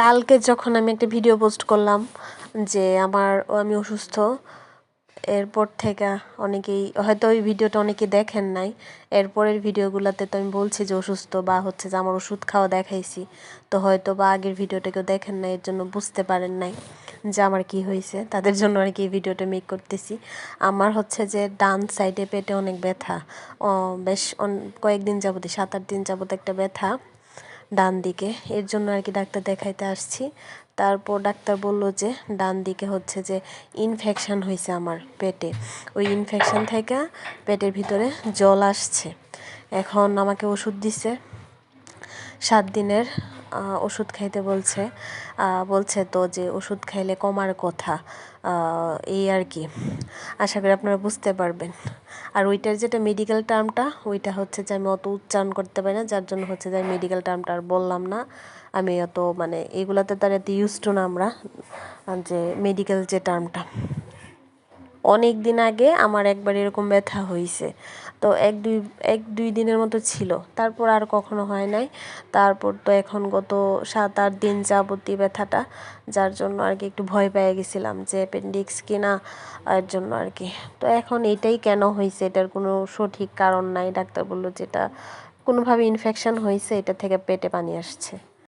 কালকে যখন আমি একটা ভিডিও পোস্ট করলাম যে আমি অসুস্থ, এরপর থেকে অনেকেই হয়তো ওই ভিডিওটা অনেকে দেখেন নাই। এরপরের ভিডিওগুলোতে তো আমি বলছি যে অসুস্থ বা হচ্ছে যে আমার ওষুধ খাওয়া দেখাইছি, তো হয়তো বা আগের ভিডিওটা কেউ দেখেন নাই, এর জন্য বুঝতে পারেন নাই যে আমার কি হয়েছে। তাদের জন্য আর কি এই ভিডিওটা মেক করতেছি। আমার হচ্ছে যে ডান সাইডে পেটে অনেক ব্যথা, বেশ কয়েকদিন যাবত 7-8 দিন যাবত একটা ব্যথা ডান দিকে। এর জন্য আর কি ডাক্তার দেখাইতে আসছি। তারপর ডাক্তার বলল যে ডান দিকে হচ্ছে যে ইনফেকশান হয়েছে আমার পেটে, ওই ইনফেকশান থেকে পেটের ভিতরে জল আসছে। এখন আমাকে ওষুধ দিছে, 7 দিনের ওষুধ খাইতে বলছে তো যে ওষুধ খাইলে কমার কথা, এই আর কি। আশা করি আপনারা বুঝতে পারবেন। আর ওইটার যেটা মেডিকেল টার্মটা, ওইটা হচ্ছে যে আমি অত উচ্চারণ করতে পারি না, যার জন্য হচ্ছে যে আমি মেডিকেল টার্মটা আর বললাম না। আমি অত মানে এগুলাতে তার এত ইউজ টু না আমরা, যে মেডিকেল যে টার্মটা। অনেক দিন আগে আমার একবার এরকম ব্যথা হয়েছে, তো এক দুই দিনের মতো ছিল, তারপর আর কখনো হয় নাই। তারপর তো এখন গত 7-8 দিন যাবতীয় ব্যথাটা, যার জন্য আর কি একটু ভয় পেয়ে গেছিলাম যে অ্যাপেন্ডিক্স কিনা, এর জন্য আর কি। তো এখন এটাই কেন হয়েছে এটার কোনো সঠিক কারণ নাই। ডাক্তার বললো যেটা কোনোভাবে ইনফেকশন হয়েছে, এটা থেকে পেটে পানি আসছে।